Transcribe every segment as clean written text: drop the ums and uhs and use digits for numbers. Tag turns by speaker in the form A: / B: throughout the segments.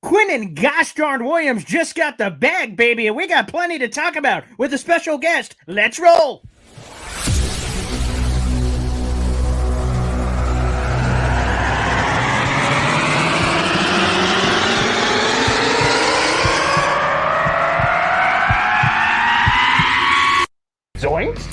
A: Quinnen gosh darn Williams just got the bag, baby, and we got plenty to talk about with a special guest. Let's roll! Zoinks!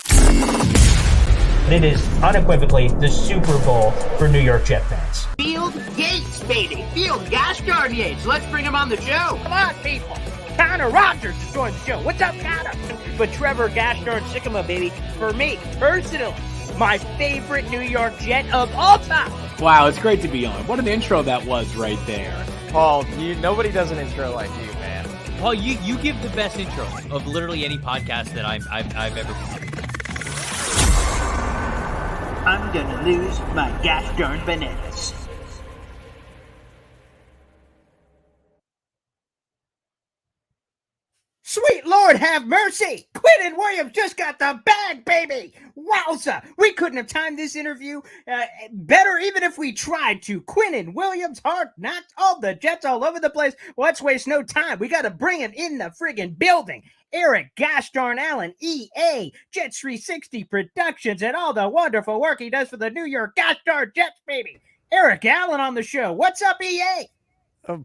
A: It is unequivocally the Super Bowl for New York Jet fans.
B: Field Yates, baby. Field gosh darn Yates. Let's bring him on the show.
A: Come on, people. Aaron Rodgers is joining the show. What's up, Connor? But Trevor gosh darn Sycamore, baby, for me, personally, my favorite New York Jet of all time.
C: Wow, it's great to be on. What an intro that was right there.
D: Paul, nobody does an intro like you, man.
E: Paul, you give the best intro of literally any podcast that I've ever been.
B: I'm gonna lose my gosh darn bananas.
A: Sweet Lord have mercy! Quinnen Williams just got the bag, baby! Wowza! We couldn't have timed this interview better even if we tried to. Quinnen Williams, Hard Knocks, all the Jets all over the place. Let's waste no time. We got to bring him in the friggin' building. Eric gosh darn Allen, EA, Jets 360 Productions, and all the wonderful work he does for the New York gosh darn Jets, baby. Eric Allen on the show. What's up, EA?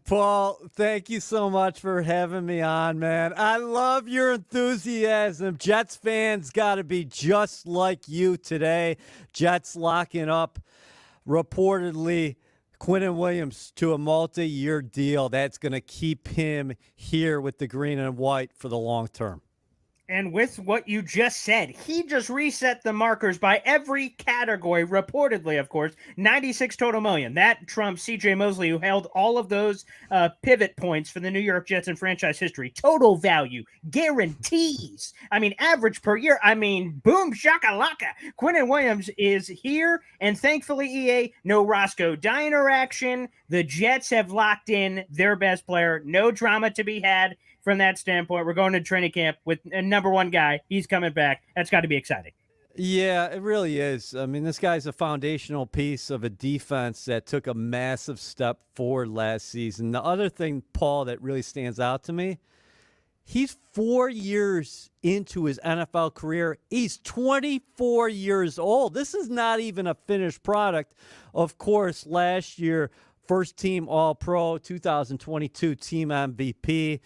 F: Paul, thank you so much for having me on, man. I love your enthusiasm. Jets fans got to be just like you today. Jets locking up, reportedly, Quinnen Williams to a multi-year deal that's going to keep him here with the green and white for the long term.
A: And with what you just said, he just reset the markers by every category, reportedly, of course, 96 total million. That trumps C.J. Mosley, who held all of those pivot points for the New York Jets in franchise history. Total value, guarantees. I mean, average per year. I mean, boom, shakalaka. Quinnen Williams is here, and thankfully, EA, no Roscoe Diner action. The Jets have locked in their best player. No drama to be had. From that standpoint, we're going to training camp with a number one guy. He's coming back. That's got to be exciting.
F: Yeah, it really is. I mean, this guy's a foundational piece of a defense that took a massive step forward last season. The other thing, Paul, that really stands out to me, he's 4 years into his NFL career. He's 24 years old. This is not even a finished product. Of course, last year, first team All-Pro, 2022 team MVP.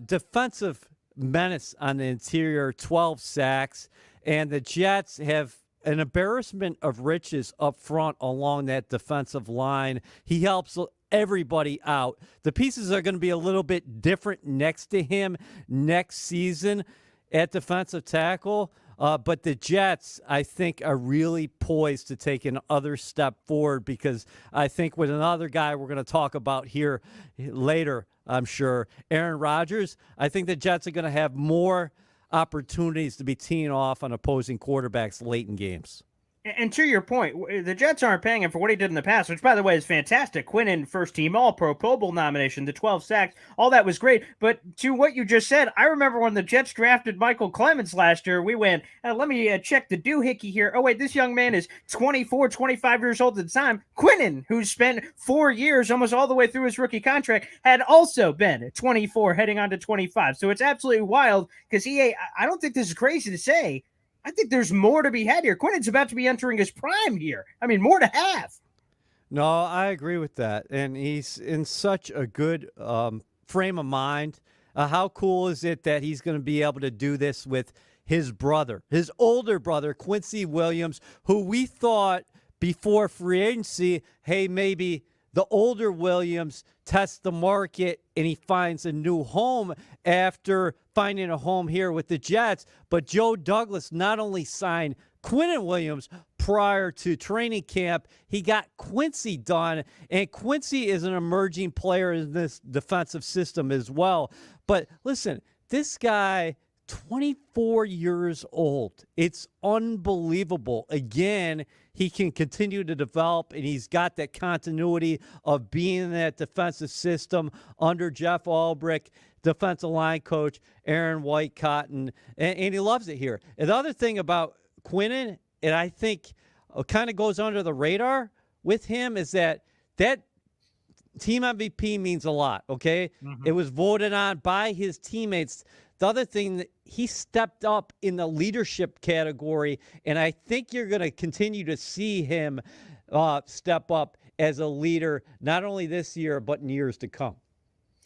F: Defensive menace on the interior, 12 sacks, and the Jets have an embarrassment of riches up front along that defensive line. He helps everybody out. The pieces are going to be a little bit different next to him next season at defensive tackle. But the Jets, I think, are really poised to take another step forward because I think with another guy we're going to talk about here later, I'm sure, Aaron Rodgers, I think the Jets are going to have more opportunities to be teeing off on opposing quarterbacks late in games.
A: And to your point, the Jets aren't paying him for what he did in the past, which, by the way, is fantastic. Quinnen, first-team All-Pro, Pro Bowl nomination, the 12 sacks, all that was great. But to what you just said, I remember when the Jets drafted Michael Clemens last year, we went, let me check the doohickey here. Oh, wait, this young man is 24, 25 years old at the time. Quinnen, who spent 4 years, almost all the way through his rookie contract, had also been 24 heading on to 25. So it's absolutely wild because I don't think this is crazy to say, I think there's more to be had here. Quinnen's about to be entering his prime here. I mean, more to have.
F: No, I agree with that. And he's in such a good frame of mind. How cool is it that he's going to be able to do this with his brother, his older brother, Quincy Williams, who we thought before free agency, hey, maybe the older Williams tests the market and he finds a new home after finding a home here with the Jets. But Joe Douglas not only signed Quinnen Williams prior to training camp, he got Quincy done. And Quincy is an emerging player in this defensive system as well. But listen, this guy, 24 years old. It's unbelievable. Again, he can continue to develop, and he's got that continuity of being in that defensive system under Jeff Ulbrich, defensive line coach Aaron White-Cotton, and he loves it here. And the other thing about Quinnen, and I think kind of goes under the radar with him, is that team MVP means a lot, okay?
A: Mhm.
F: It was voted on by his teammates. The other thing, that he stepped up in the leadership category, and I think you're going to continue to see him step up as a leader, not only this year, but in years to come.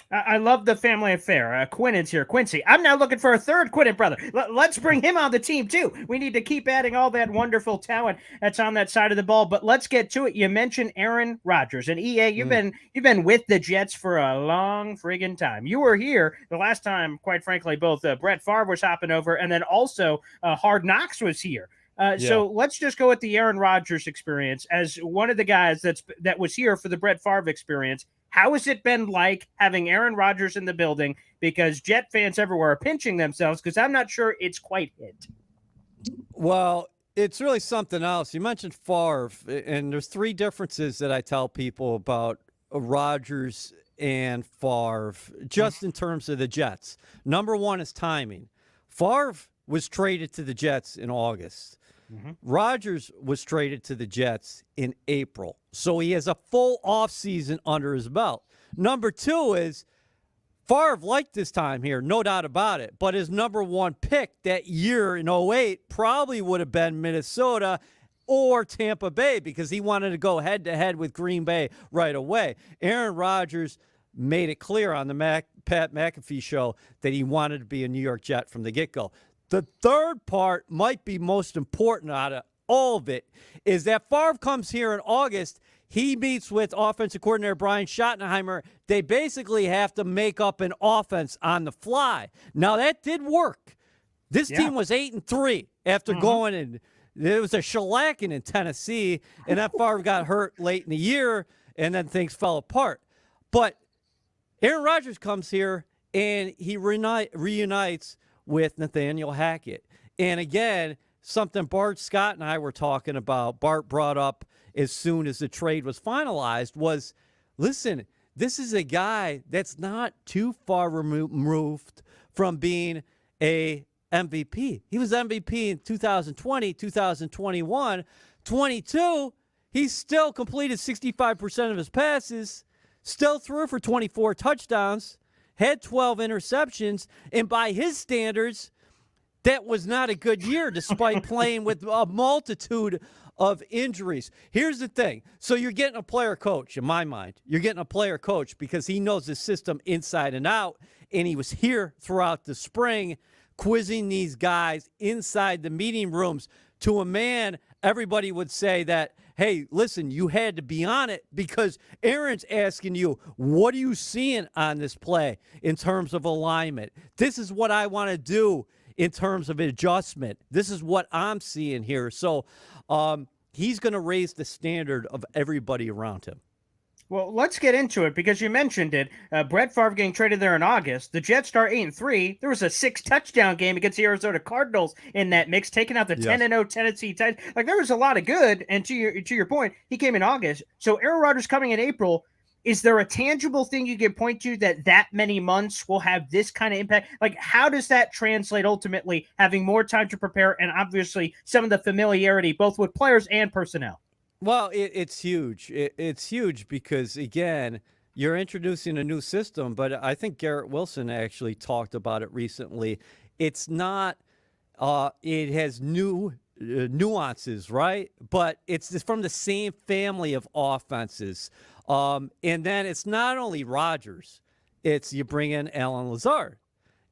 A: I love the family affair. Quinnen's here. Quincy, I'm now looking for a third Quinnen brother. Let's bring him on the team, too. We need to keep adding all that wonderful talent that's on that side of the ball. But let's get to it. You mentioned Aaron Rodgers. And, EA, you've been with the Jets for a long friggin' time. You were here the last time, quite frankly, both Brett Favre was hopping over, and then also Hard Knocks was here. So let's just go with the Aaron Rodgers experience as one of the guys that was here for the Brett Favre experience. How has it been like having Aaron Rodgers in the building? Because Jet fans everywhere are pinching themselves because I'm not sure it's quite hit.
F: Well, it's really something else. You mentioned Favre, and there's three differences that I tell people about Rodgers and Favre, just in terms of the Jets. Number one is timing. Favre was traded to the Jets in August. Rodgers was traded to the Jets in April. So he has a full offseason under his belt. Number two is Favre liked this time here, no doubt about it. But his number one pick that year in 08 probably would have been Minnesota or Tampa Bay because he wanted to go head-to-head with Green Bay right away. Aaron Rodgers made it clear on the Pat McAfee show that he wanted to be a New York Jet from the get-go. The third part might be most important out of all of it is that Favre comes here in August. He meets with offensive coordinator Brian Schottenheimer. They basically have to make up an offense on the fly. Now, that did work. This team was 8-3 after going in. There was a shellacking in Tennessee, and that Favre got hurt late in the year, and then things fell apart. But Aaron Rodgers comes here, and he reunites with Nathaniel Hackett. And again, something Bart Scott and I were talking about, Bart brought up as soon as the trade was finalized was, listen, this is a guy that's not too far removed from being a MVP. He was MVP in 2020, 2021, 22. He still completed 65% of his passes, still threw for 24 touchdowns, had 12 interceptions, and by his standards, that was not a good year despite playing with a multitude of injuries. Here's the thing. So you're getting a player coach, in my mind. You're getting a player coach because he knows the system inside and out, and he was here throughout the spring quizzing these guys inside the meeting rooms. To a man, everybody would say that, hey, listen, you had to be on it because Aaron's asking you, what are you seeing on this play in terms of alignment? This is what I want to do in terms of adjustment. This is what I'm seeing here. So he's going to raise the standard of everybody around him.
A: Well, let's get into it because you mentioned it. Brett Favre getting traded there in August. The Jets start 8-3. There was a 6-touchdown game against the Arizona Cardinals in that mix, taking out the 10-0 Tennessee Titans. Like, there was a lot of good. And to your point, he came in August. So Aaron Rodgers coming in April. Is there a tangible thing you can point to that many months will have this kind of impact? Like, how does that translate ultimately, having more time to prepare and obviously some of the familiarity both with players and personnel?
F: Well, it's huge. It's huge because, again, you're introducing a new system, but I think Garrett Wilson actually talked about it recently. It's not it has new nuances, right? But it's from the same family of offenses. And then it's not only Rodgers. It's you bring in Alan Lazard.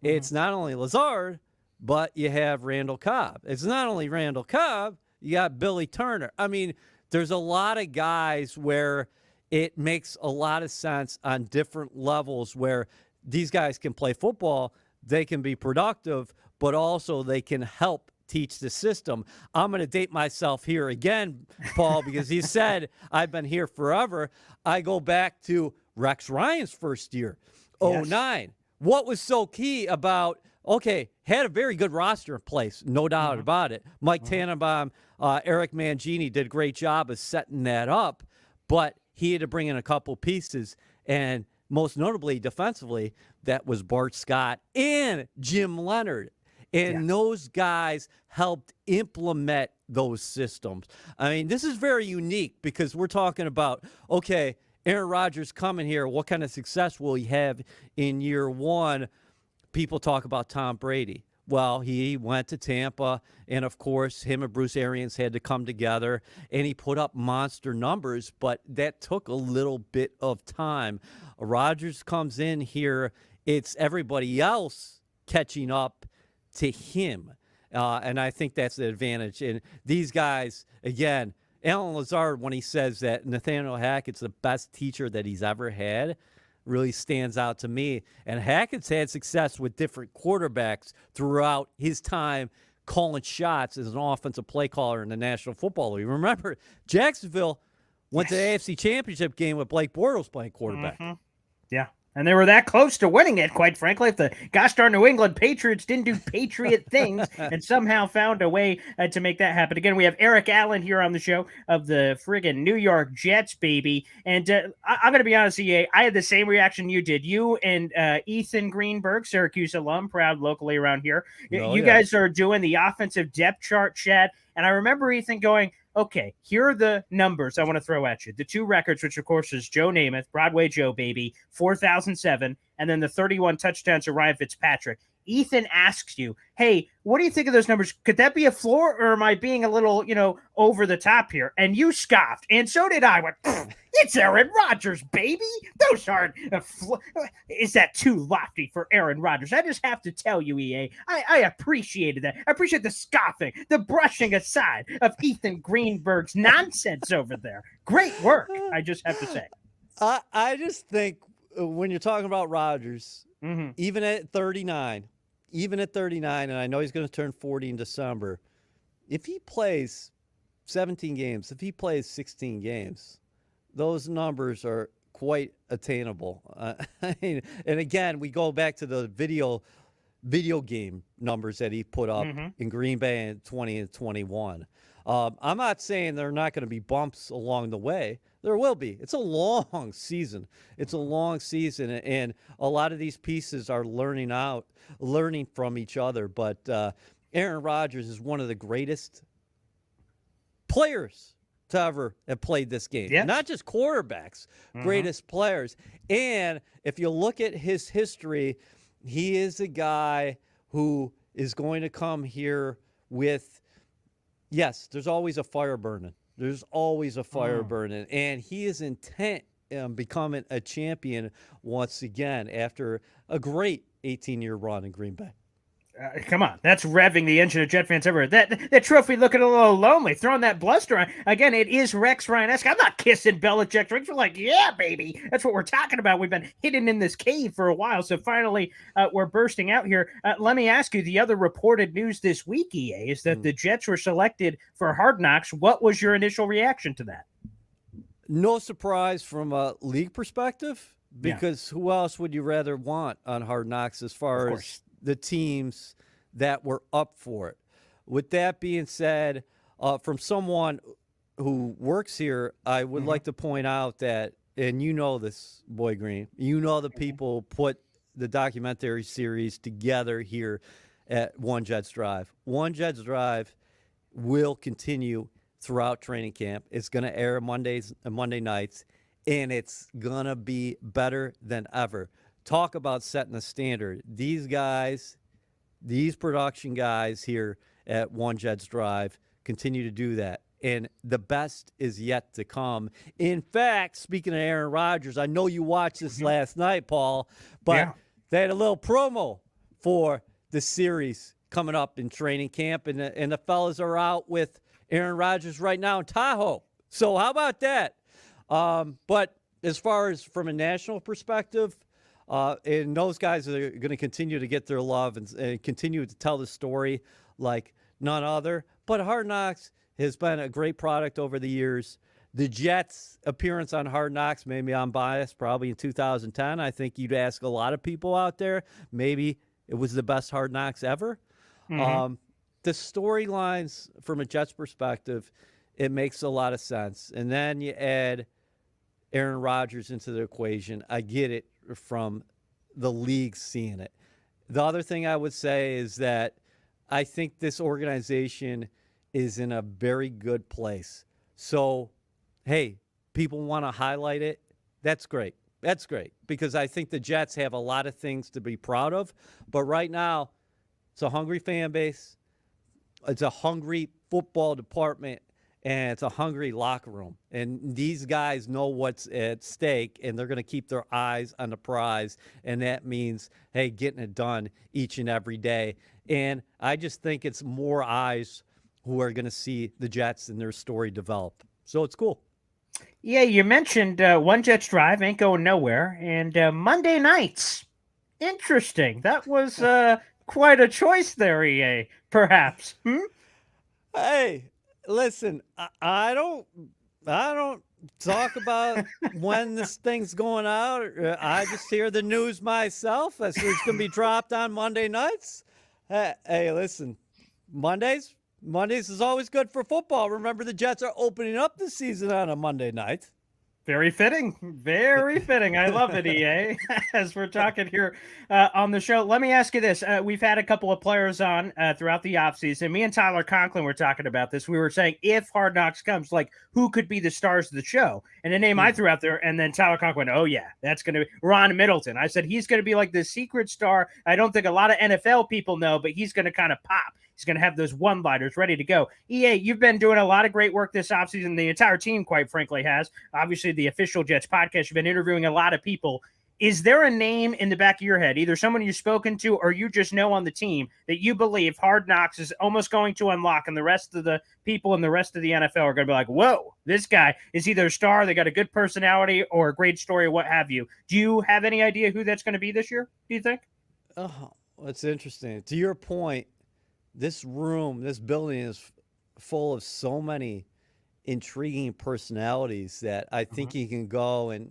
F: It's not only Lazard, but you have Randall Cobb. It's not only Randall Cobb, you got Billy Turner. I mean, there's a lot of guys where it makes a lot of sense on different levels where these guys can play football, they can be productive, but also they can help teach the system. I'm going to date myself here again, Paul, because he said I've been here forever. I go back to Rex Ryan's first year, 2009. What was so key about, okay, had a very good roster in place, no doubt about it. Mike Tannenbaum, Eric Mangini did a great job of setting that up, but he had to bring in a couple pieces, and most notably defensively, that was Bart Scott and Jim Leonard. And those guys helped implement those systems. I mean, this is very unique because we're talking about, okay, Aaron Rodgers coming here, what kind of success will he have in year one? People talk about Tom Brady. Well, he went to Tampa, and of course, him and Bruce Arians had to come together, and he put up monster numbers, but that took a little bit of time. Rodgers comes in here, it's everybody else catching up to him, and I think that's the advantage. And these guys, again, Alan Lazard, when he says that Nathaniel Hackett's the best teacher that he's ever had, really stands out to me. And Hackett's had success with different quarterbacks throughout his time calling shots as an offensive play caller in the National Football League. Remember, Jacksonville went to the AFC Championship game with Blake Bortles playing quarterback.
A: Mm-hmm. Yeah. And they were that close to winning it, quite frankly, if the gosh darn New England Patriots didn't do Patriot things and somehow found a way to make that happen. Again, we have Eric Allen here on the show of the friggin' New York Jets, baby. And I'm going to be honest, EA, I had the same reaction you did. You and Ethan Greenberg, Syracuse alum, proud locally around here. You guys are doing the offensive depth chart chat. And I remember Ethan going, okay, here are the numbers I want to throw at you. The two records, which, of course, is Joe Namath, Broadway Joe, baby, 4,007, and then the 31 touchdowns to Ryan Fitzpatrick. Ethan asks you, hey, what do you think of those numbers? Could that be a floor, or am I being a little, over the top here? And you scoffed, and so did I. Went, it's Aaron Rodgers, baby. Those aren't is that too lofty for Aaron Rodgers? I just have to tell you, EA, I appreciated that. I appreciate the scoffing, the brushing aside of Ethan Greenberg's nonsense over there. Great work, I just have to say.
F: I just think when you're talking about Rodgers, even at 39, and I know he's going to turn 40 in December, if he plays 17 games, if he plays 16 games, those numbers are quite attainable. And again, we go back to the video game numbers that he put up in Green Bay in 20 and 21. I'm not saying there are not going to be bumps along the way. There will be. It's a long season. And a lot of these pieces are learning from each other. But Aaron Rodgers is one of the greatest players to ever have played this game.
A: Yeah.
F: Not just quarterbacks, greatest players. And if you look at his history, he is a guy who is going to come here with, yes, there's always a fire burning. There's always a fire burning. And he is intent on becoming a champion once again after a great 18-year run in Green Bay.
A: Come on, that's revving the engine of Jet fans everywhere. That trophy looking a little lonely, throwing that bluster on. Again, it is Rex Ryan-esque. I'm not kissing Belichick's rings. We're like, yeah, baby. That's what we're talking about. We've been hidden in this cave for a while, so finally we're bursting out here. Let me ask you, the other reported news this week, EA, is that the Jets were selected for Hard Knocks. What was your initial reaction to that?
F: No surprise from a league perspective, because who else would you rather want on Hard Knocks as far as the teams that were up for it? With that being said, from someone who works here, I would like to point out that, and you know this, Boy Green, the people put the documentary series together here at One Jets Drive. One Jets Drive will continue throughout training camp. It's going to air Monday nights, and it's going to be better than ever. Talk about setting a standard. These guys, these production guys here at One Jets Drive continue to do that. And the best is yet to come. In fact, speaking of Aaron Rodgers, I know you watched this last night, Paul, but they had a little promo for the series coming up in training camp, and the fellas are out with Aaron Rodgers right now in Tahoe. So how about that? But as far as from a national perspective, and those guys are going to continue to get their love and continue to tell the story like none other. But Hard Knocks has been a great product over the years. The Jets' appearance on Hard Knocks, maybe I'm biased, probably in 2010. I think you'd ask a lot of people out there, maybe it was the best Hard Knocks ever. The storylines from a Jets perspective, it makes a lot of sense. And then you add Aaron Rodgers into the equation. I get it from the league seeing it. The other thing I would say is that I think this organization is in a very good place. So, hey, people want to highlight it. That's great. That's great because I think the Jets have a lot of things to be proud of. But right now, it's a hungry fan base. It's a hungry football department, and it's a hungry locker room. And these guys know what's at stake, and they're going to keep their eyes on the prize. And that means, hey, getting it done each and every day. And I just think it's more eyes who are going to see the Jets and their story develop. So it's cool.
A: Yeah, you mentioned One Jets Drive ain't going nowhere, and Monday nights. Interesting. That was quite a choice there, EA, perhaps.
F: Hey, listen, I don't talk about when this thing's going out. I just hear the news myself. It's going to be dropped on Monday nights. Hey, listen, Mondays is always good for football. Remember, the Jets are opening up the season on a Monday night.
A: Very fitting. Very fitting. I love it, EA. As we're talking here on the show, let me ask you this. We've had a couple of players on throughout the offseason. Me and Tyler Conklin were talking about this. We were saying if Hard Knocks comes, like, who could be the stars of the show? And the name I threw out there, and then Tyler Conklin went, oh, yeah, that's going to be Ron Middleton. I said he's going to be like the secret star. I don't think a lot of NFL people know, but he's going to kind of pop. He's going to have those one-liners ready to go. EA, you've been doing a lot of great work this offseason. The entire team, quite frankly, has. Obviously, the official Jets podcast, you've been interviewing a lot of people. Is there a name in the back of your head, either someone you've spoken to or you just know on the team, that you believe Hard Knocks is almost going to unlock, and the rest of the people and the rest of the NFL are going to be like, whoa, this guy is either a star, they got a good personality, or a great story, or what have you? Do you have any idea who that's going to be this year, do you think?
F: Oh, that's interesting. To your point, this building is full of so many intriguing personalities that I think you can go in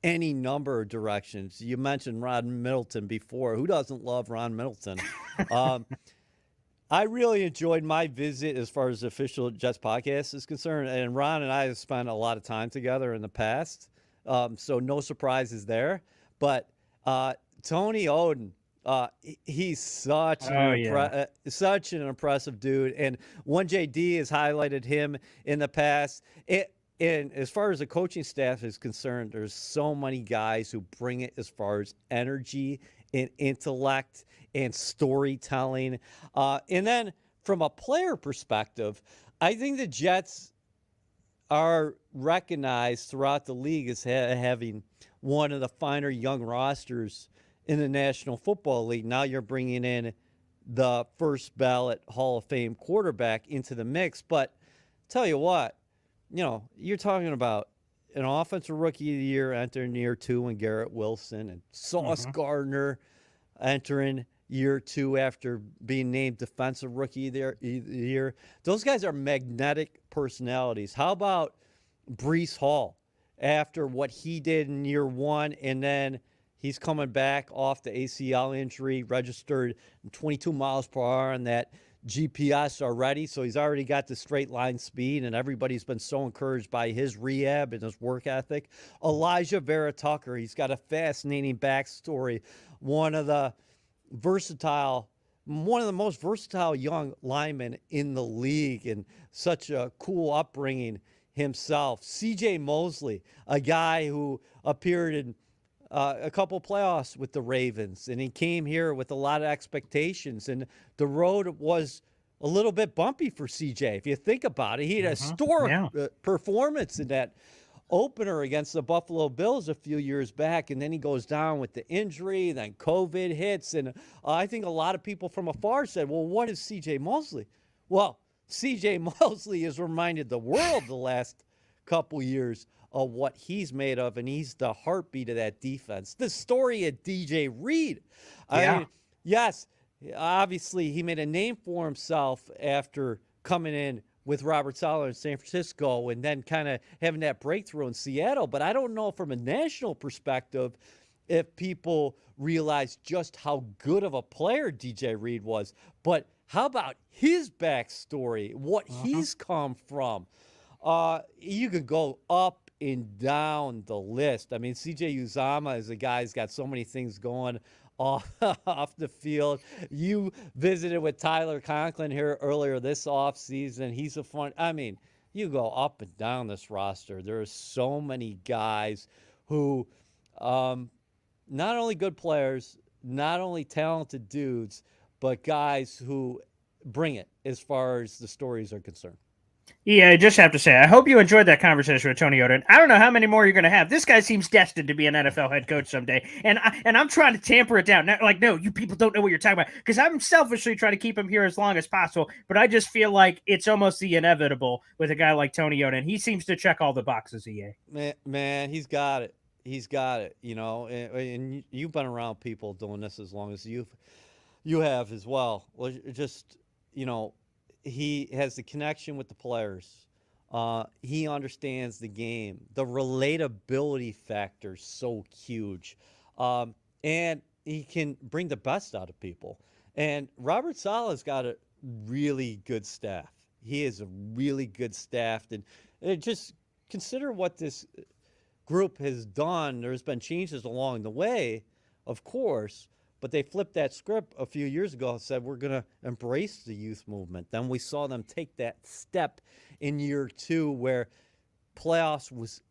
F: any number of directions. You mentioned Ron Middleton before. Who doesn't love Ron Middleton? I really enjoyed my visit as far as the official Jets podcast is concerned. And Ron and I have spent a lot of time together in the past. So no surprises there. But Tony Oden, he's such an impressive dude, and 1JD has highlighted him in the past. And as far as the coaching staff is concerned, there's so many guys who bring it as far as energy and intellect and storytelling. And then from a player perspective, I think the Jets are recognized throughout the league as having one of the finer young rosters in the National Football League. Now you're bringing in the first ballot Hall of Fame quarterback into the mix. But tell you what, you're talking about an offensive rookie of the year entering year 2 in Garrett Wilson, and Sauce Gardner entering year 2 after being named defensive rookie of the year. Those guys are magnetic personalities. How about Breece Hall after what he did in year 1, and then he's coming back off the ACL injury, registered 22 miles per hour on that GPS already. So he's already got the straight line speed, and everybody's been so encouraged by his rehab and his work ethic. Elijah Vera Tucker, he's got a fascinating backstory. One of the most versatile young linemen in the league, and such a cool upbringing himself. CJ Mosley, a guy who appeared in a couple playoffs with the Ravens, and he came here with a lot of expectations, and the road was a little bit bumpy for CJ. If you think about it, he had a historic performance in that opener against the Buffalo Bills a few years back, and then he goes down with the injury, then COVID hits, and I think a lot of people from afar said, well, what is CJ Mosley? Well, CJ Mosley has reminded the world the last couple years of what he's made of, and he's the heartbeat of that defense. The story of DJ Reed. I mean, yes, obviously he made a name for himself after coming in with Robert Saleh in San Francisco and then kind of having that breakthrough in Seattle. But I don't know from a national perspective if people realize just how good of a player DJ Reed was. But how about his backstory, what he's come from? You could go up and down the list. I mean, CJ Uzama is a guy who's got so many things going off the field. You visited with Tyler Conklin here earlier this offseason. He's you go up and down this roster. There are so many guys who not only good players, not only talented dudes, but guys who bring it as far as the stories are concerned.
A: Yeah, I just have to say, I hope you enjoyed that conversation with Tony Oden. I don't know how many more you're going to have. This guy seems destined to be an NFL head coach someday, and I'm trying to tamper it down. Like, no, you people don't know what you're talking about, because I'm selfishly trying to keep him here as long as possible, but I just feel like it's almost the inevitable with a guy like Tony Oden. He seems to check all the boxes, EA.
F: Man, he's got it. He's got it, and you've been around people doing this as long as you have as well. Well, just, he has the connection with the players. He understands the game. The relatability factor is so huge. And he can bring the best out of people. And Robert Saleh's got a really good staff. He is a really good staff. And just consider what this group has done. There's been changes along the way, of course, but they flipped that script a few years ago and said, we're going to embrace the youth movement. Then we saw them take that step in year 2 where playoffs was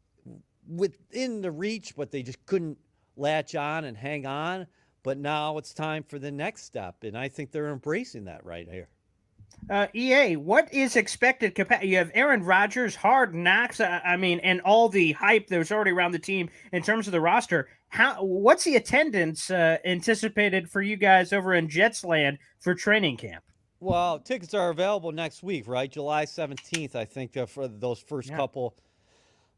F: within the reach, but they just couldn't latch on and hang on. But now it's time for the next step, and I think they're embracing that right here.
A: EA, what is expected capacity? You have Aaron Rodgers, Hard Knocks, and all the hype that was already around the team in terms of the roster. What's the attendance anticipated for you guys over in Jets land for training camp?
F: Well, tickets are available next week, right? July 17th, I think, for those first couple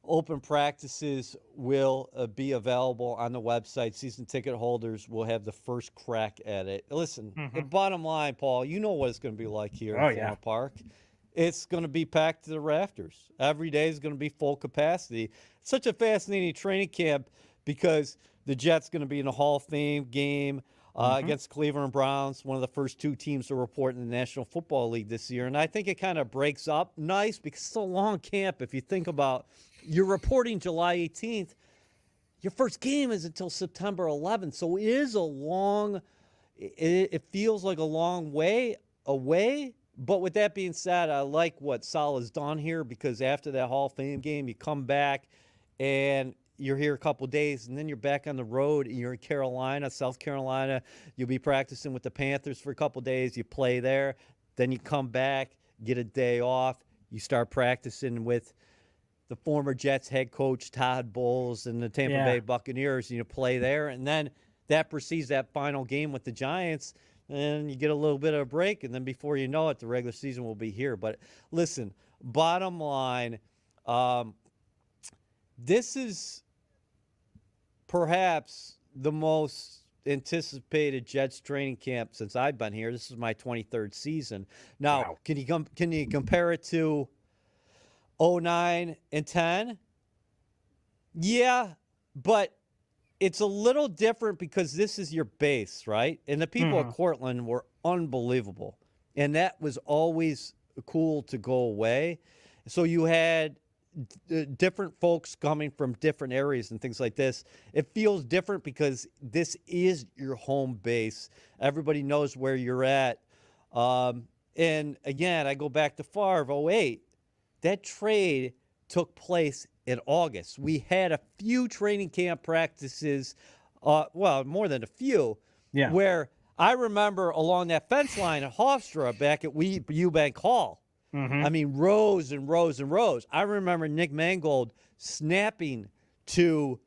F: open practices will be available on the website. Season ticket holders will have the first crack at it. Listen, the bottom line, Paul, you know what it's going to be like here at Florida Park. It's going to be packed to the rafters. Every day is going to be full capacity. It's such a fascinating training camp because the Jets going to be in a Hall of Fame game against Cleveland Browns, one of the first 2 teams to report in the National Football League this year. And I think it kind of breaks up nice because it's a long camp. If you think about, you're reporting July 18th, your first game is until September 11th. So it is a long, it feels like a long way away. But with that being said, I like what Saleh's done here because after that Hall of Fame game, you come back and you're here a couple days, and then you're back on the road. And you're in Carolina, South Carolina. You'll be practicing with the Panthers for a couple days. You play there. Then you come back, get a day off. You start practicing with the former Jets head coach Todd Bowles and the Tampa Bay Buccaneers. You play there, and then that precedes that final game with the Giants, and you get a little bit of a break, and then before you know it, the regular season will be here. But listen, bottom line, this is perhaps the most anticipated Jets training camp since I've been here. This is my 23rd season. Now, can you compare it to 09 and 10? Yeah, but it's a little different because this is your base, right? And the people at Cortland were unbelievable. And that was always cool to go away. So you had different folks coming from different areas and things like this. It feels different because this is your home base. Everybody knows where you're at. And again, I go back to Favre, 08. That trade took place in August. We had a few training camp practices, more than a few, where I remember along that fence line at Hofstra back at Eubank Hall. I mean, rows and rows and rows. I remember Nick Mangold snapping to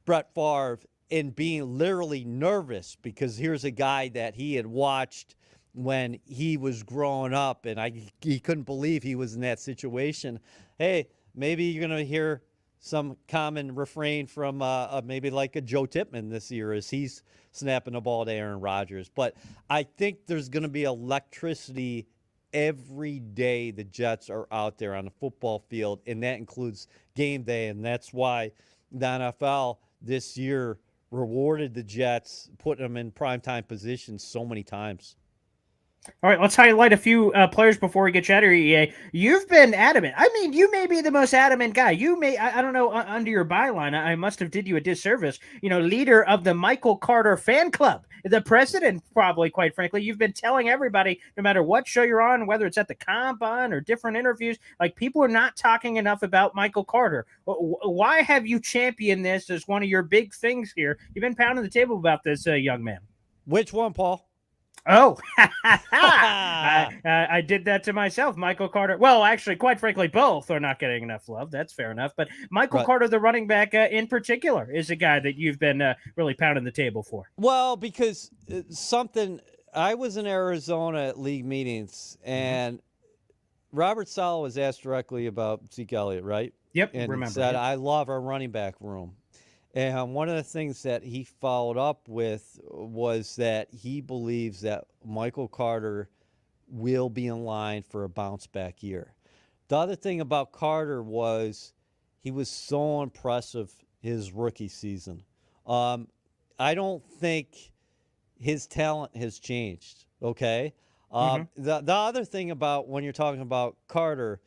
F: Brett Favre and being literally nervous because here's a guy that he had watched when he was growing up, and he couldn't believe he was in that situation. Hey, maybe you're going to hear some common refrain from maybe like a Joe Tippmann this year as he's snapping the ball to Aaron Rodgers. But I think there's going to be electricity every day the Jets are out there on the football field, and that includes game day, and that's why the NFL this year rewarded the Jets, putting them in primetime positions so many times.
A: All right, let's highlight a few players before we get you out of here, EA. You've been adamant. I mean, you may be the most adamant guy. You may, I don't know, under your byline, I must have did you a disservice. Leader of the Michael Carter fan club, the president, probably, quite frankly. You've been telling everybody, no matter what show you're on, whether it's at the Combine or different interviews, like people are not talking enough about Michael Carter. Why have you championed this as one of your big things here? You've been pounding the table about this, young man.
F: Which one, Paul?
A: Oh, I did that to myself. Michael Carter. Well, actually, quite frankly, both are not getting enough love. That's fair enough. But Michael Carter, the running back in particular, is a guy that you've been really pounding the table for.
F: Well, because I was in Arizona at league meetings, and Robert Saleh was asked directly about Zeke Elliott, right?
A: Yep,
F: and
A: remember.
F: Said, I love our running back room. And one of the things that he followed up with was that he believes that Michael Carter will be in line for a bounce-back year. The other thing about Carter was he was so impressive his rookie season. I don't think his talent has changed, okay? The other thing about when you're talking about Carter,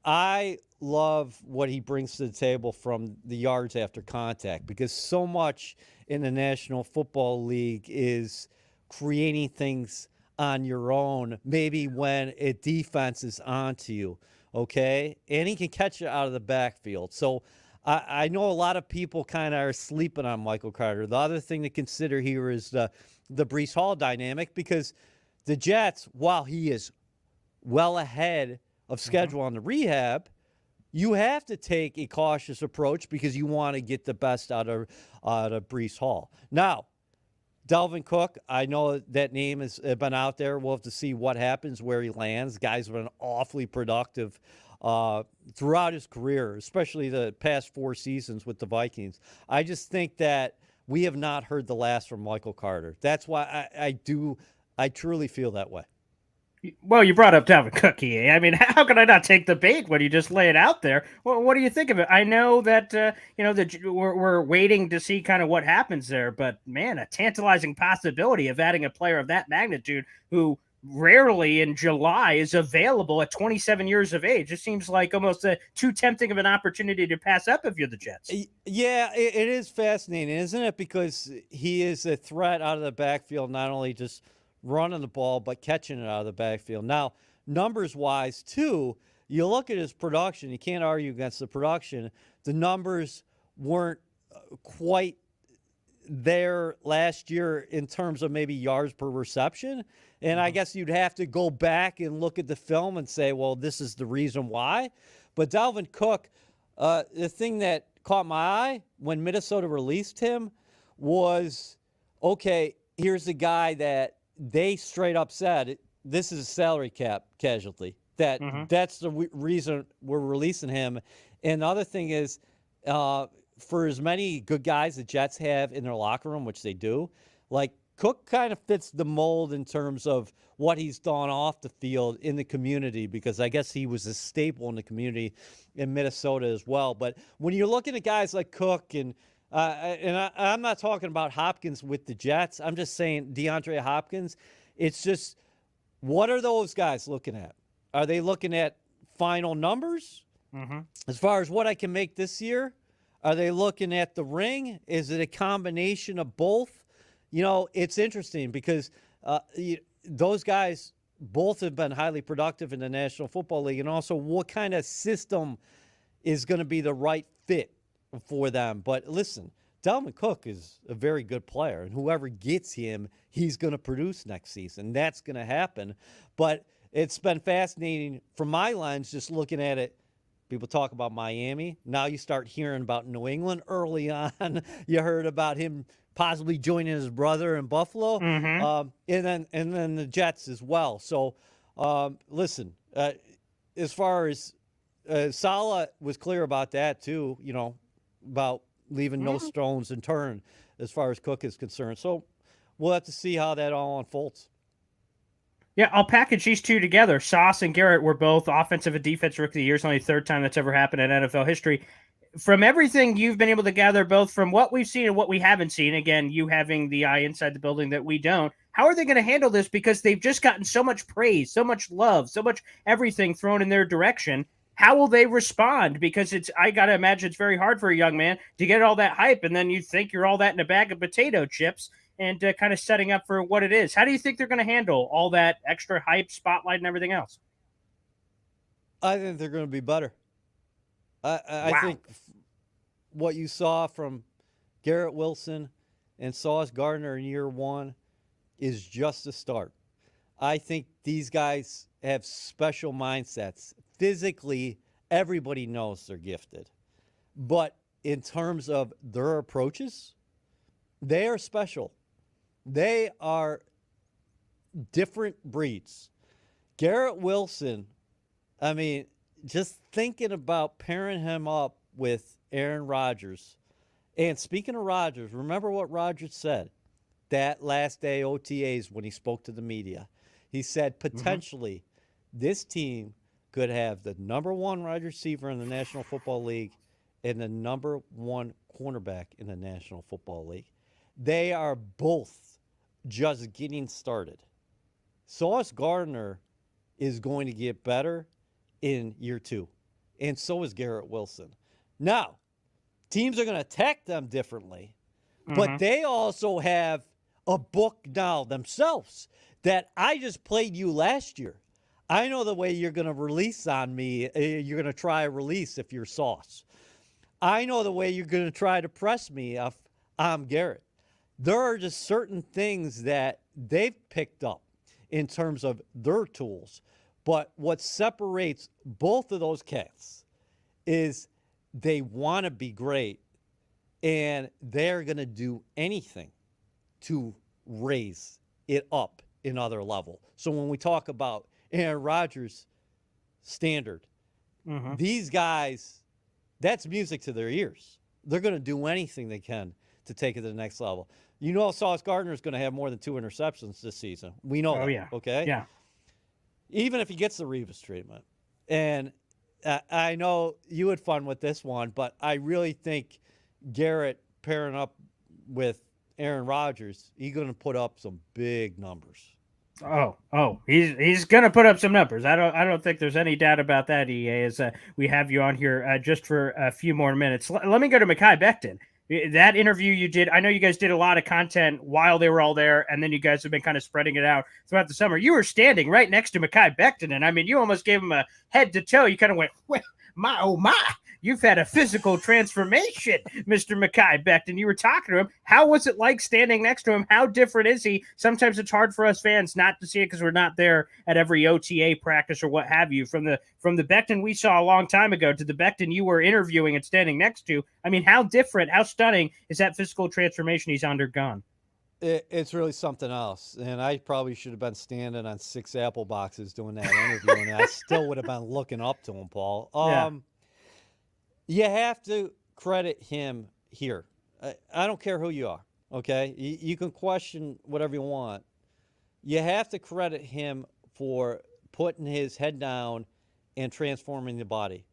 F: I love what he brings to the table from the yards after contact, because so much in the National Football League is creating things on your own, maybe when a defense is onto you, okay? And he can catch it out of the backfield. So I know a lot of people kind of are sleeping on Michael Carter. The other thing to consider here is the Breece Hall dynamic, because the Jets, while he is well ahead of schedule on the rehab, you have to take a cautious approach because you want to get the best out of Breece Hall. Now, Dalvin Cook, I know that name has been out there. We'll have to see what happens, where he lands. Guy's been awfully productive throughout his career, especially the past 4 seasons with the Vikings. I just think that we have not heard the last from Michael Carter. That's why I truly feel that way.
A: Well, you brought up Dalvin Cook, EA. I mean, how can I not take the bait when you just lay it out there? Well, what do you think of it? I know that we're waiting to see kind of what happens there, but man, a tantalizing possibility of adding a player of that magnitude who rarely in July is available at 27 years of age. It seems like almost too tempting of an opportunity to pass up if you're the Jets.
F: Yeah, it is fascinating, isn't it? Because he is a threat out of the backfield, not only just running the ball, but catching it out of the backfield. Now, numbers-wise, too, you look at his production. You can't argue against the production. The numbers weren't quite there last year in terms of maybe yards per reception. And I guess you'd have to go back and look at the film and say, well, this is the reason why. But Dalvin Cook, the thing that caught my eye when Minnesota released him was, okay, here's a guy that they straight up said this is a salary cap casualty. That's the reason we're releasing him. And the other thing is, for as many good guys the Jets have in their locker room, which they do, like Cook kind of fits the mold in terms of what he's done off the field in the community, because I guess he was a staple in the community in Minnesota as well. But when you're looking at guys like Cook and I'm not talking about Hopkins with the Jets. I'm just saying DeAndre Hopkins. It's just, what are those guys looking at? Are they looking at final numbers? As far as what I can make this year? Are they looking at the ring? Is it a combination of both? It's interesting because those guys both have been highly productive in the National Football League, and also what kind of system is going to be the right fit for them. But listen, Dalvin Cook is a very good player, and whoever gets him, he's going to produce next season. That's going to happen. But it's been fascinating from my lens, just looking at it. People talk about Miami. Now you start hearing about New England. Early on, you heard about him possibly joining his brother in Buffalo, and then the Jets as well. So, listen, as far as Saleh was clear about that too, about leaving no stones unturned as far as Cook is concerned. So we'll have to see how that all unfolds.
A: Yeah, I'll package these two together. Sauce and Garrett were both offensive and defensive rookie of the year. It's only the third time that's ever happened in NFL history. From everything you've been able to gather, both from what we've seen and what we haven't seen, again, you having the eye inside the building that we don't, How are they going to handle this? Because they've just gotten so much praise, so much love, so much everything thrown in their direction. How will they respond? Because I got to imagine it's very hard for a young man to get all that hype, and then you think you're all that in a bag of potato chips and kind of setting up for what it is. How do you think they're going to handle all that extra hype, spotlight, and everything else?
F: I think they're going to be better. I think what you saw from Garrett Wilson and Sauce Gardner in year one is just a start. I think these guys have special mindsets. Physically, everybody knows they're gifted. But in terms of their approaches, they are special. They are different breeds. Garrett Wilson, I mean, just thinking about pairing him up with Aaron Rodgers. And speaking of Rodgers, remember what Rodgers said that last day OTAs when he spoke to the media. He said potentially this team could have the number one wide receiver in the National Football League and the number one cornerback in the National Football League. They are both just getting started. Sauce Gardner is going to get better in year two, and so is Garrett Wilson. Now, teams are going to attack them differently, but they also have a book now themselves that I just played you last year. I know the way you're going to release on me. You're going to try a release if you're Sauce. I know the way you're going to try to press me if I'm Garrett. There are just certain things that they've picked up in terms of their tools. But what separates both of those cats is they want to be great, and they're going to do anything to raise it up another level. So when we talk about Aaron Rodgers' standard, these guys, that's music to their ears. They're going to do anything they can to take it to the next level. You know, Sauce Gardner is going to have more than 2 interceptions this season. We know that. Okay?
A: Yeah.
F: Even if he gets the Revis treatment. And I know you had fun with this one, but I really think Garrett pairing up with Aaron Rodgers, he's going to put up some big numbers.
A: He's going to put up some numbers. I don't think there's any doubt about that, EA, as we have you on here just for a few more minutes. Let me go to Makai Becton. That interview you did, I know you guys did a lot of content while they were all there, and then you guys have been kind of spreading it out throughout the summer. You were standing right next to Makai Becton, and I mean, you almost gave him a head to toe. You kind of went, well, my, oh my, you've had a physical transformation, Mr. Makai Becton. You were talking to him. How was it like standing next to him? How different is he? Sometimes it's hard for us fans not to see it because we're not there at every OTA practice or what have you. From the Becton we saw a long time ago to the Becton you were interviewing and standing next to, I mean, how different, how stunning is that physical transformation he's undergone?
F: It's really something else. And I probably should have been standing on 6 apple boxes doing that interview, and I still would have been looking up to him, Paul. You have to credit him here. I don't care who you are, okay? You can question whatever you want. You have to credit him for putting his head down and transforming the body.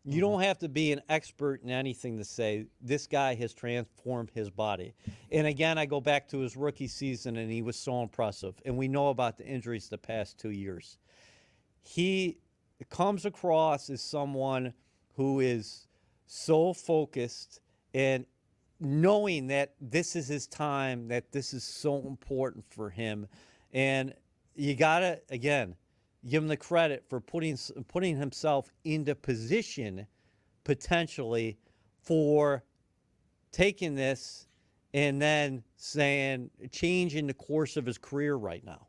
F: You don't have to be an expert in anything to say this guy has transformed his body. And again, I go back to his rookie season, and he was so impressive. And we know about the injuries the past 2 years. He comes across as someone who is so focused and knowing that this is his time, that this is so important for him. And you got to, again, give him the credit for putting himself into position potentially for taking this and then saying changing the course of his career right now.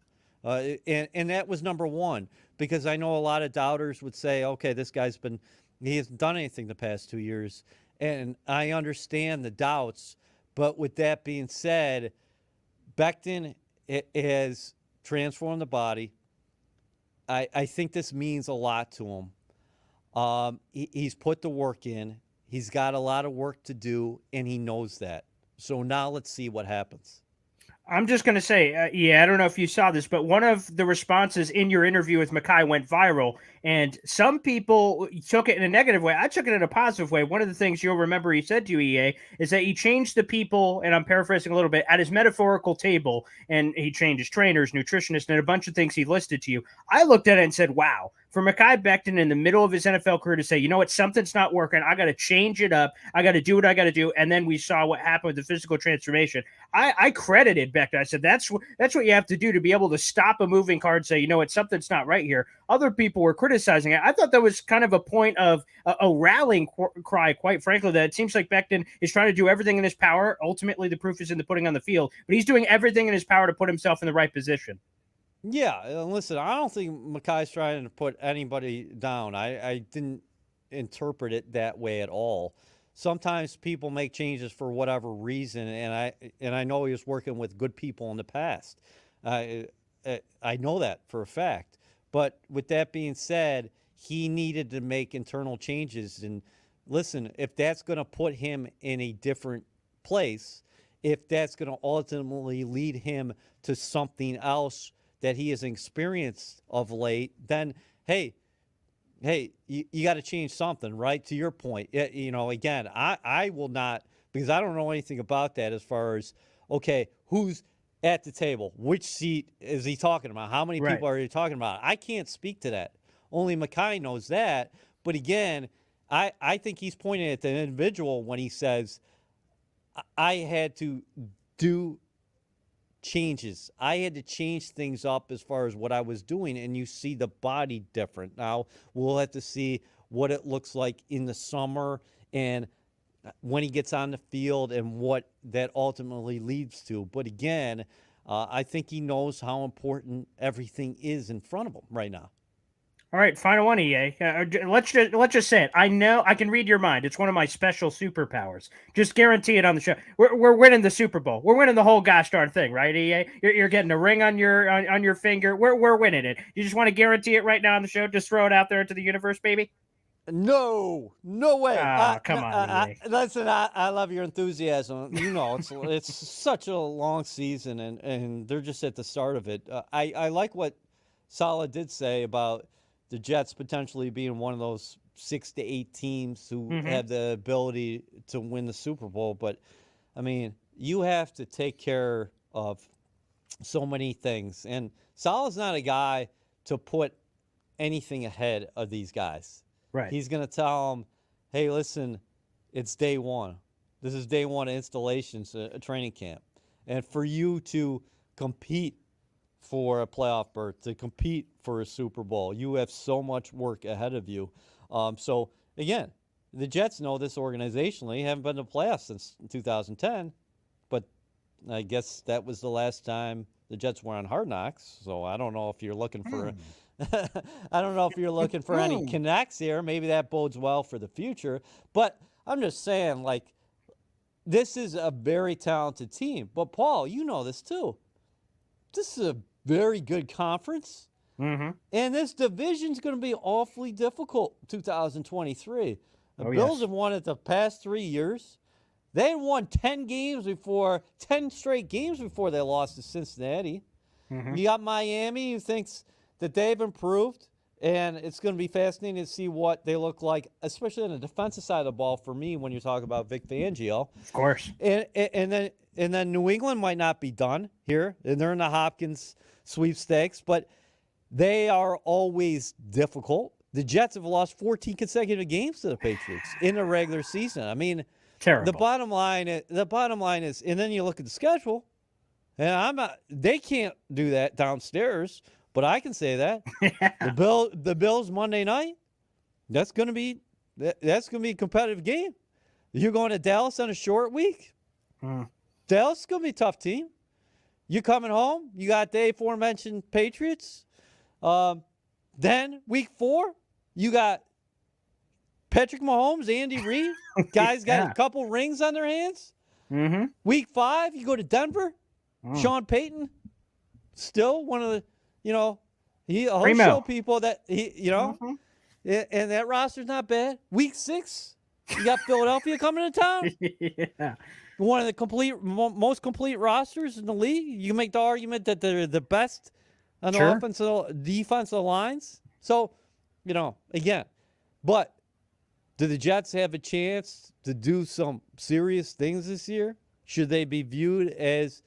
F: And that was number one, because I know a lot of doubters would say, okay, this guy's he hasn't done anything the past 2 years. And I understand the doubts. But with that being said, Becton has transformed the body. I think this means a lot to him. He's put the work in. He's got a lot of work to do, and he knows that. So now let's see what happens.
A: I'm just going to say, I don't know if you saw this, but one of the responses in your interview with Makai went viral, and some people took it in a negative way. I took it in a positive way. One of the things you'll remember he said to you, EA, is that he changed the people, and I'm paraphrasing a little bit, at his metaphorical table, and he changed his trainers, nutritionists, and a bunch of things he listed to you. I looked at it and said, wow, for Makai Becton in the middle of his NFL career to say, you know what, something's not working. I got to change it up. I got to do what I got to do. And then we saw what happened with the physical transformation. I credited Becton. I said, that's what you have to do to be able to stop a moving car and say, you know what, something's not right here. Other people were criticizing it. I thought that was kind of a point of a rallying cry, quite frankly, that it seems like Becton is trying to do everything in his power. Ultimately, the proof is in the pudding on the field, but he's doing everything in his power to put himself in the right position.
F: Yeah, listen, I don't think Makai's trying to put anybody down. I didn't interpret it that way at all. Sometimes people make changes for whatever reason, and I know he was working with good people in the past. I know that for a fact. But with that being said, he needed to make internal changes. And listen, if that's going to put him in a different place, if that's going to ultimately lead him to something else that he has experienced of late, then hey, you got to change something, right? To your point, again, I will not, because I don't know anything about that as far as, okay, who's at the table? Which seat is he talking about? How many people are you talking about? I can't speak to that. Only Makai knows that. But again, I think he's pointing at the individual when he says, I had to do changes. I had to change things up as far as what I was doing, and you see the body different. Now, we'll have to see what it looks like in the summer and when he gets on the field and what that ultimately leads to. But again, I think he knows how important everything is in front of him right now.
A: All right, final one, EA. Let's just say it. I know I can read your mind. It's one of my special superpowers. Just guarantee it on the show. We're winning the Super Bowl. We're winning the whole gosh darn thing, right, EA? You're getting a ring on your finger. We're winning it. You just want to guarantee it right now on the show? Just throw it out there into the universe, baby.
F: No way.
A: Come on, EA.
F: Listen, I love your enthusiasm. You know, it's such a long season, and they're just at the start of it. I like what Saleh did say about the Jets potentially being one of those 6 to 8 teams who have the ability to win the Super Bowl. But, I mean, you have to take care of so many things. And Saleh's not a guy to put anything ahead of these guys.
A: Right.
F: He's going to tell them, hey, listen, it's day one. This is day one of installations, a training camp. And for you to compete for a playoff berth, to compete for a Super Bowl, you have so much work ahead of you. So, again, the Jets know this organizationally, haven't been to playoffs since 2010, but I guess that was the last time the Jets were on Hard Knocks. So I don't know if you're looking for any connects here. Maybe that bodes well for the future. But I'm just saying, like, this is a very talented team. But, Paul, you know this too. This is a very good conference. And this division's going to be awfully difficult 2023. The Bills have won it the past 3 years. They had won 10 straight games before they lost to Cincinnati. You got Miami, who thinks that they've improved, and it's going to be fascinating to see what they look like, especially on the defensive side of the ball for me when you're talking about Vic Fangio.
A: Of course.
F: And then New England might not be done here, and they're in the Hopkins sweepstakes, but they are always difficult. The Jets have lost 14 consecutive games to the Patriots in the regular season. I mean,
A: terrible.
F: The bottom line is, and then you look at the schedule, and they can't do that downstairs, but I can say that. The Bills Monday night, that's going to be a competitive game. You're going to Dallas on a short week. Dallas is going to be a tough team. You're coming home. You got the aforementioned Patriots. Then week 4, you got Patrick Mahomes, Andy Reid. Guys got a couple rings on their hands. Week 5, you go to Denver. Sean Payton, still one of the, he'll show people that and that roster's not bad. Week 6, You got Philadelphia coming to town.
A: Yeah.
F: One of the most complete rosters in the league. You can make the argument that they're the best on the
A: Sure.
F: offensive, defensive lines. So, again, but do the Jets have a chance to do some serious things this year? Should they be viewed as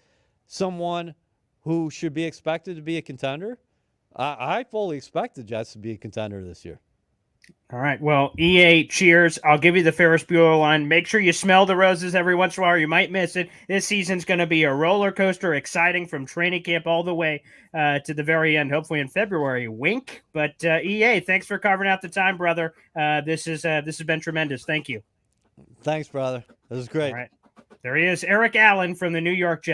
F: someone who should be expected to be a contender? I fully expect the Jets to be a contender this year.
A: All right. Well, EA, cheers. I'll give you the Ferris Bueller line. Make sure you smell the roses every once in a while. You might miss it. This season's going to be a roller coaster, exciting from training camp all the way to the very end, hopefully in February. Wink. But EA, thanks for carving out the time, brother. This has been tremendous. Thank you.
F: Thanks, brother. This is great.
A: All right. There he is, Eric Allen from the New York Jets.